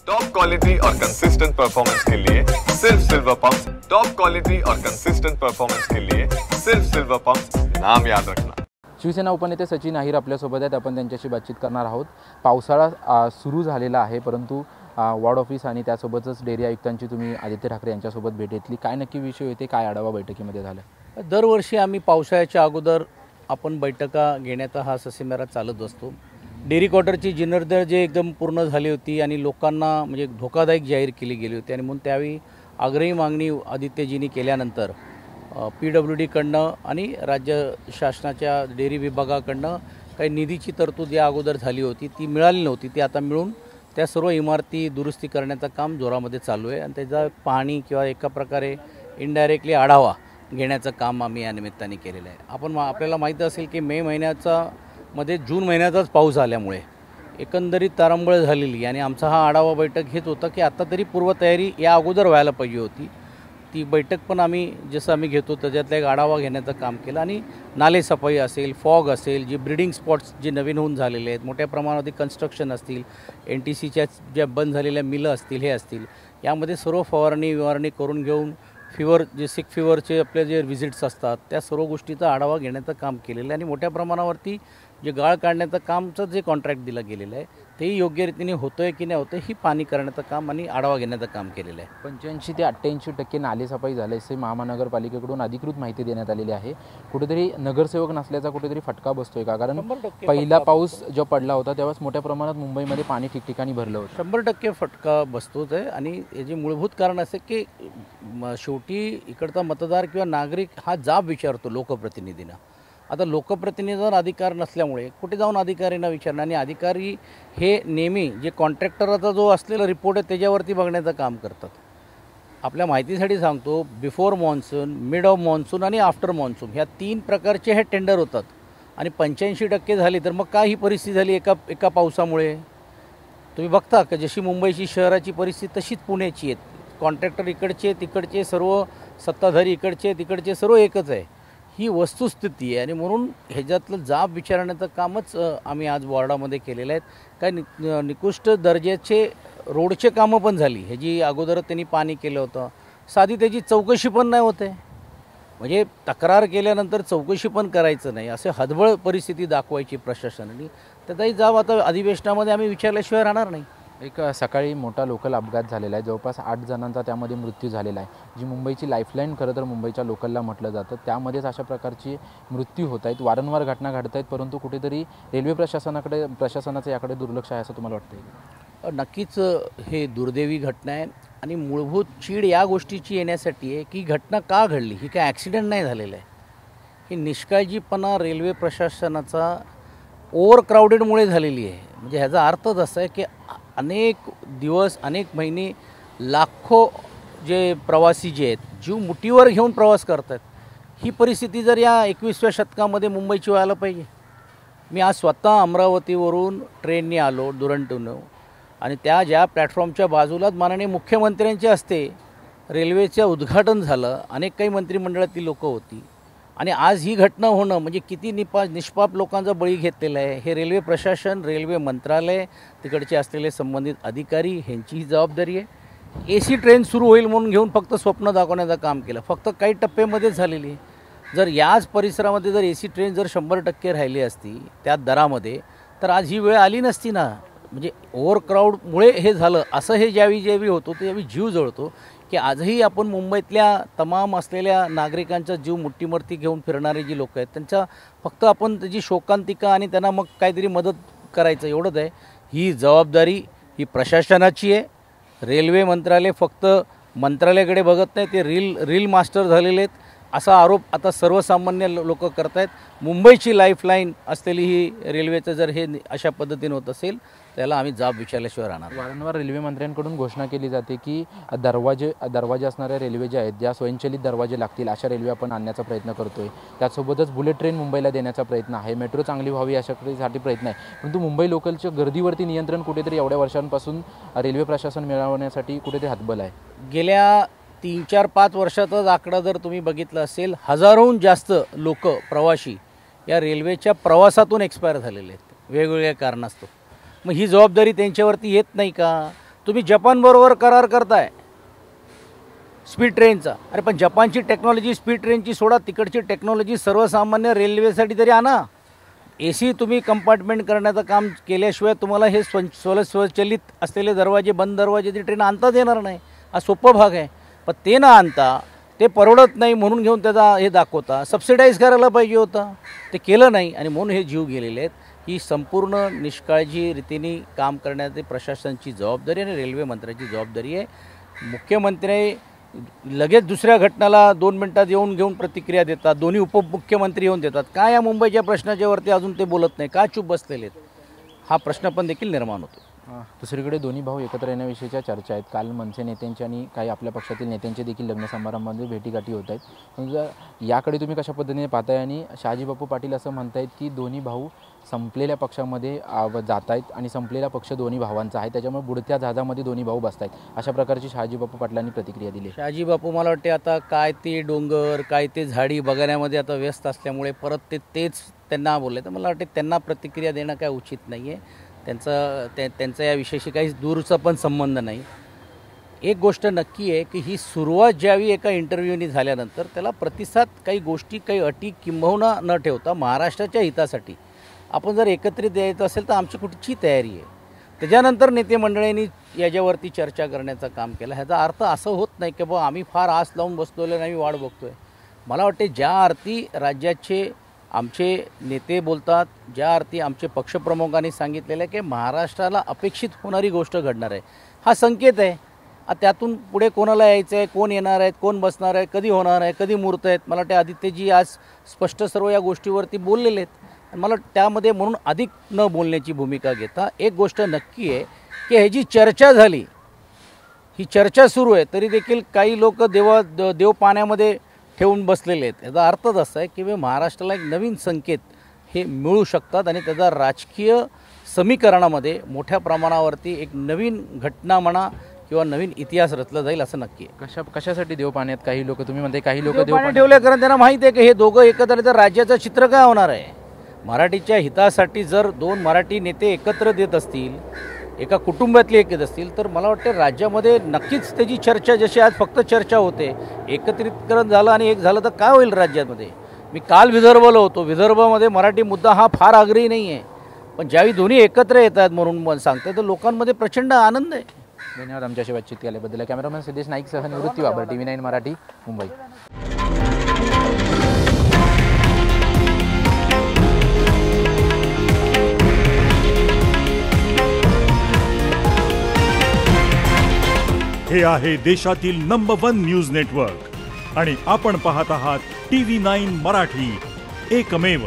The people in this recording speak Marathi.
टॉप क्वालिटी और कंसिस्टेंट परफॉर्मेंस के लिए सिर्फ सिल्वर पंप्स। टॉप क्वालिटी और कंसिस्टेंट परफॉर्मेंस के लिए सिर्फ सिल्वर पंप्स, नाम याद रखना। शिवसेना उपनेते सचिन अहिर आपल्यासोबत आहेत। आपण त्यांच्याशी बातचीत करणार आहोत। पावसाळा सुरू झालेला आहे, परंतु वॉर्ड ऑफिस आणि त्यासोबतच डेअरी आयुक्तांची तुम्ही आदित्य ठाकरे यांच्यासोबत भेट घेतली। काय नक्की विषय होते, काय आढावा बैठकीमध्ये झाला? दरवर्षी आम्ही पावसाळ्याच्या अगोदर आपण बैठका घेण्याचा हा ससेमिरा चालत असतो। डेअरी क्वार्टरची जीर्णोद्धार जे एकदम पूर्ण झाली होती आणि लोकांना म्हणजे धोकादायक जाहीर केली गेली होती आणि म्हणून त्यावेळी आग्रही मागणी आदित्यजींनी केल्यानंतर PWDकडनं आणि राज्य शासनाच्या डेअरी विभागाकडनं काही निधीची तरतूद या अगोदर झाली होती, ती मिळाली नव्हती। ती आता मिळून त्या सर्व इमारती दुरुस्ती करण्याचं काम जोरामध्ये चालू आहे आणि त्याचा पाहणी किंवा एका प्रकारे इनडायरेक्टली आढावा घेण्याचं काम आम्ही या निमित्ताने केलेलं आहे। आपल्याला माहिती असेल की मे महिन्याचा मध्ये जून महिन्याचाच पाऊस आल्यामुळे एकंदरीत तारंबळ झालेली आणि आमचा हा आढावा बैठक घेत होता की आता तरी पूर्वतयारी या अगोदर व्हायला पाहिजे होती। ती बैठक पण आम्ही जसं आम्ही घेतो त्याच्यातला एक आढावा घेण्याचं काम केलं आणि नाले सफाई असेल, फॉग असेल, जी ब्रीडिंग स्पॉट्स जे नवीन होऊन झालेले आहेत, मोठ्या प्रमाणात कन्स्ट्रक्शन असतील, NTCच्या ज्या बंद झालेल्या मिलं असतील, हे असतील, यामध्ये सर्व फवारणी करून घेऊन फीवर जे सिक फीवरचे आपले जे व्हिजिट्स असतात त्या सर्व गोष्टीचा आढावा घेण्याचं काम केलेलं आहे आणि मोठ्या प्रमाणावरती जे गाळ काढण्याचं कामचं जे कॉन्ट्रॅक्ट दिलं गेलेलं आहे तेही योग्य रीतीने होतं आहे की नाही होतं ही पाहणी करण्याचं काम आणि आढावा घेण्याचं काम केलेलं आहे। 85 ते 88% नालेसफाई झाल्याचे महानगरपालिकेकडून अधिकृत माहिती देण्यात आलेली आहे। कुठेतरी नगरसेवक नसल्याचा कुठेतरी फटका बसतोय का? कारण पहिला पाऊस जो पडला होता तेव्हाच मोठ्या प्रमाणात मुंबईमध्ये पाणी ठिकठिकाणी भरलं होतं। 100% फटका बसतोच आहे आणि याचे मूलभूत कारण असे की शेवटी इकडचा मतदार किंवा नागरिक हा जाब विचारतो लोकप्रतिनिधींना। आता लोकप्रतिनिधींवर अधिकार नसल्यामुळे कुठे जाऊन अधिकाऱ्यांना विचारणार आणि अधिकारी हे नेहमी जे कॉन्ट्रॅक्टरचा जो असलेला रिपोर्ट आहे त्याच्यावरती बघण्याचं काम करतात। आपल्या माहितीसाठी सांगतो, before monsoon, mid of monsoon आणि आफ्टर मान्सून ह्या 3 प्रकारचे हे टेंडर होतात आणि 85% झाली तर मग काय ही परिस्थिती झाली एका पावसामुळे? तुम्ही बघता का जशी मुंबईची शहराची परिस्थिती तशीच पुण्याची आहे। कॉन्ट्रॅक्टर इकडचे तिकडचे सर्व सत्ताधारी इकडचे तिकडचे सर्व एकच आहे, ही वस्तुस्थिती आहे आणि म्हणून ह्याच्यातलं जाब विचारण्याचं कामच आम्ही आज वॉर्डामध्ये केलेलं आहे। काय निकृष्ट दर्जाचे रोडचे कामं पण झाली, ह्याची अगोदर त्यांनी पाणी केलं होतं, साधी त्याची चौकशी पण नाही होते, म्हणजे तक्रार केल्यानंतर चौकशी पण करायचं नाही असे हतबल परिस्थिती दाखवायची प्रशासनाने। त्याचाही जाब आता अधिवेशनामध्ये आम्ही विचारल्याशिवाय राहणार नाही। एक सकाळी मोठा लोकल अपघात झालेला आहे, जवळपास 8 जणांचा त्यामध्ये मृत्यू झालेला आहे। जी मुंबईची लाईफलाईन खरं तर मुंबईच्या लोकलला म्हटलं जातं, त्यामध्येच अशा प्रकारची मृत्यू होत आहेत, वारंवार घटना घडत आहेत, परंतु कुठेतरी रेल्वे प्रशासनाचं याकडे दुर्लक्ष आहे असं तुम्हाला वाटतं? नक्कीच हे दुर्दैवी घटना आहे आणि मूलभूत चीड या गोष्टीची येण्यासाठी आहे की घटना का घडली, ही काय ॲक्सिडेंट नाही झालेलं आहे, ही निष्काळजीपणा रेल्वे प्रशासनाचा ओव्हर क्राऊडेडमुळे झालेली आहे। म्हणजे ह्याचा अर्थच असा आहे की अनेक दिवस, अनेक महिने, लाखो जे प्रवासी जे आहेत जीव मुठीवर घेऊन प्रवास करतात, ही परिस्थिती जर या 21व्या शतकामध्ये मुंबईची व्हायला पाहिजे? मी आज स्वतः अमरावतीवरून ट्रेनने आलो दुरंतोनं आणि त्या ज्या प्लॅटफॉर्मच्या बाजूलाच माननीय मुख्यमंत्र्यांचे हस्ते रेल्वेचं उद्घाटन झालं, अनेक काही मंत्रिमंडळातील लोकं होती आणि आज ही घटना होणं म्हणजे किती निष्पाप लोकांचा बळी घेतलेला आहे। हे रेल्वे प्रशासन, रेल्वे मंत्रालय, तिकडचे असलेले संबंधित अधिकारी ह्यांची ही जबाबदारी आहे। AC ट्रेन सुरू होईल म्हणून घेऊन फक्त स्वप्न दाखवण्याचं काम केलं, फक्त काही टप्प्यामध्येच झालेली आहे। जर याच परिसरामध्ये जर AC ट्रेन जर 100% राहिली असती त्या दरामध्ये तर आज ही वेळ आली नसती ना। म्हणजे ओव्हर क्राऊडमुळे हे झालं असं हे ज्यावेळी होतो त्यावेळी जीव जळतो की आजही आपण मुंबईतल्या तमाम असलेल्या नागरिकांचा जीव मुठ्ठीवरती घेऊन फिरणारे जी लोक आहेत त्यांचा फक्त आपण त्याची शोकांतिका आणि त्यांना मग काहीतरी मदत करायचं एवढंच आहे। ही जबाबदारी ही प्रशासनाची आहे। रेल्वे मंत्रालय फक्त मंत्रालयाकडे बघत नाही, ते रील मास्टर झालेले आहेत असा आरोप आता सर्वसामान्य लोक करत आहेत। मुंबईची लाईफलाईन असलेली ही रेल्वेचं जर हे अशा पद्धतीने होत असेल त्याला आम्ही जाब विचारल्याशिवाय राहणार। वारंवार रेल्वे मंत्र्यांकडून घोषणा केली जाते की दरवाजे असणाऱ्या रेल्वे ज्या आहेत, ज्या स्वयंचलित दरवाजे लागतील अशा रेल्वे आपण आणण्याचा प्रयत्न करतोय। त्यासोबतच बुलेट ट्रेन मुंबईला देण्याचा प्रयत्न आहे, मेट्रो चांगली व्हावी अशासाठी प्रयत्न आहे, परंतु मुंबई लोकलच्या गर्दीवरती नियंत्रण कुठेतरी एवढ्या वर्षांपासून रेल्वे प्रशासन मिळवण्यासाठी कुठेतरी हातबल आहे। गेल्या 3-4-5 वर्षाचाच आकडा जर तुम्ही बघितला असेल, हजारोहून जास्त लोक प्रवासी या रेल्वेच्या प्रवासातून एक्सपायर झालेले आहेत वेगवेगळ्या कारणास्तव। मग ही जबाबदारी त्यांच्यावरती येत नाही का? तुम्ही जपानबरोबर करार करताय स्पीड ट्रेनचा, अरे पण जपानची टेक्नॉलॉजी स्पीड ट्रेनची सोडा, तिकडची टेक्नॉलॉजी सर्वसामान्य रेल्वेसाठी तरी आणा. AC तुम्ही कंपार्टमेंट करण्याचं काम केल्याशिवाय तुम्हाला हे स्वचलित असलेले दरवाजे, बंद दरवाजे ती ट्रेन आणताच येणार नाही. हा सोपा भाग आहे. पण ते न आणता ते परवडत नाही म्हणून घेऊन त्याचा हे दाखवता, सबसिडाईज करायला पाहिजे होता, ते केलं नाही आणि म्हणून हे जीव गेलेले आहेत. ही संपूर्ण निष्काळजी रीतीने काम करण्याची प्रशासनाची जबाबदारी आणि रेल्वे मंत्र्याची जबाबदारी आहे. मुख्यमंत्री लगेच दुसऱ्या घटनाला 2 मिनिटात येऊन घेऊन प्रतिक्रिया देतात, दोन्ही उपमुख्यमंत्री येऊन देतात. का या मुंबईच्या प्रश्नाच्यावरती अजून ते बोलत नाही, का चूप बसलेले आहेत, हा प्रश्न पण देखील निर्माण होतो. दुसरीकडे दोन्ही भाऊ एकत्र येण्याविषयीच्या चर्चा आहेत. काल मनसे नेत्यांची आणि काही आपल्या पक्षातील नेत्यांचे देखील लग्न समारंभामध्ये भेटीगाठी होत आहेत. म्हणजे याकडे तुम्ही कशा पद्धतीने पाहताय? आणि शहाजी बापू पाटील असं म्हणतायत की दोन्ही भाऊ संपलेल्या पक्षामध्ये जात आहेत आणि संपलेला पक्ष दोन्ही भावांचा आहे, त्याच्यामुळे बुडत्या जहाजामध्ये दोन्ही भाऊ बसत आहेत, अशा प्रकारची शहाजी बापू पाटलांनी प्रतिक्रिया दिली. शहाजी बापू मला वाटते आता काय ते डोंगर, काय ते झाडी बघण्यामध्ये आता व्यस्त असल्यामुळे परत तेच त्यांना बोलले, तर मला वाटते त्यांना प्रतिक्रिया देणं काय उचित नाही आहे. त्यांचा या विषयाशी काही दूरचा पण संबंध नाही. एक गोष्ट नक्की आहे की ही सुरुवात ज्यावेळी एका इंटरव्ह्यूनी झाल्यानंतर त्याला प्रतिसाद, काही गोष्टी, काही अटी किंबहुना न ठेवता महाराष्ट्राच्या हितासाठी आपण जर एकत्रित द्यायचं असेल तर आमची कुठची तयारी आहे. त्याच्यानंतर नेते मंडळींनी याच्यावरती चर्चा करण्याचं काम केलं. ह्याचा अर्थ असं होत नाही की बाबा आम्ही फार आस लावून बसलेलो नाही, वाट बघतोय. मला वाटते ज्या अर्थी राज्याचे आमचे नेते बोलतात, ज्या अर्थी आमचे पक्षप्रमुखांनी सांगितलेलं आहे की महाराष्ट्राला अपेक्षित होणारी गोष्ट घडणार आहे, हा संकेत आहे. त्यातून पुढे कोणाला यायचं आहे, कोण येणार आहेत, कोण बसणार आहे, कधी होणार आहे, कधी मुहूर्त आहेत, मला वाटते आदित्यजी आज स्पष्ट सर्व या गोष्टीवरती बोललेले आहेत. मला त्यामध्ये म्हणून अधिक न बोलण्याची भूमिका घेता एक गोष्ट नक्की आहे की ह्याची चर्चा झाली, ही चर्चा सुरू आहे, तरी देखील काही लोक देव पाण्यामध्ये ठेवून बसलेले आहेत. याचा अर्थच असा आहे की महाराष्ट्राला एक नवीन संकेत हे मिळू शकतात आणि त्याचा राजकीय समीकरणामध्ये मोठ्या प्रमाणावरती एक नवीन घटना म्हणा किंवा नवीन इतिहास रचला जाईल असं नक्की आहे. कशासाठी देव पाण्यात काही लोक, तुम्ही म्हणते काही लोक देव पाण्यात ठेवले कारण त्यांना माहीत आहे की हे दोघं एकत्र आले तर राज्याचं चित्र काय होणार आहे. मराठीच्या हितासाठी जर 2 मराठी नेते एकत्र देत असतील, एका कुटुंबातले एक येत असतील, तर मला वाटतं राज्यामध्ये नक्कीच त्याची चर्चा, जशी आज फक्त चर्चा होते, एकत्रितकरण झालं आणि एक झालं तर काय होईल राज्यामध्ये. मी काल विदर्भला होतो, विदर्भामध्ये मराठी मुद्दा हा फार आग्रही नाही आहे, पण ज्यावेळी दोन्ही एकत्र येतात म्हणून सांगते तर लोकांमध्ये प्रचंड आनंद आहे. धन्यवाद आमच्याशी बातचीत केल्याबद्दल. कॅमेरामॅन सिद्धेश नाईकसह निवृत्ती बाबर, TV9 मराठी, मुंबई. हे आहे देशातील नंबर 1 न्यूज नेटवर्क आणि आपण पाहत आहात TV9 मराठी, एकमेव.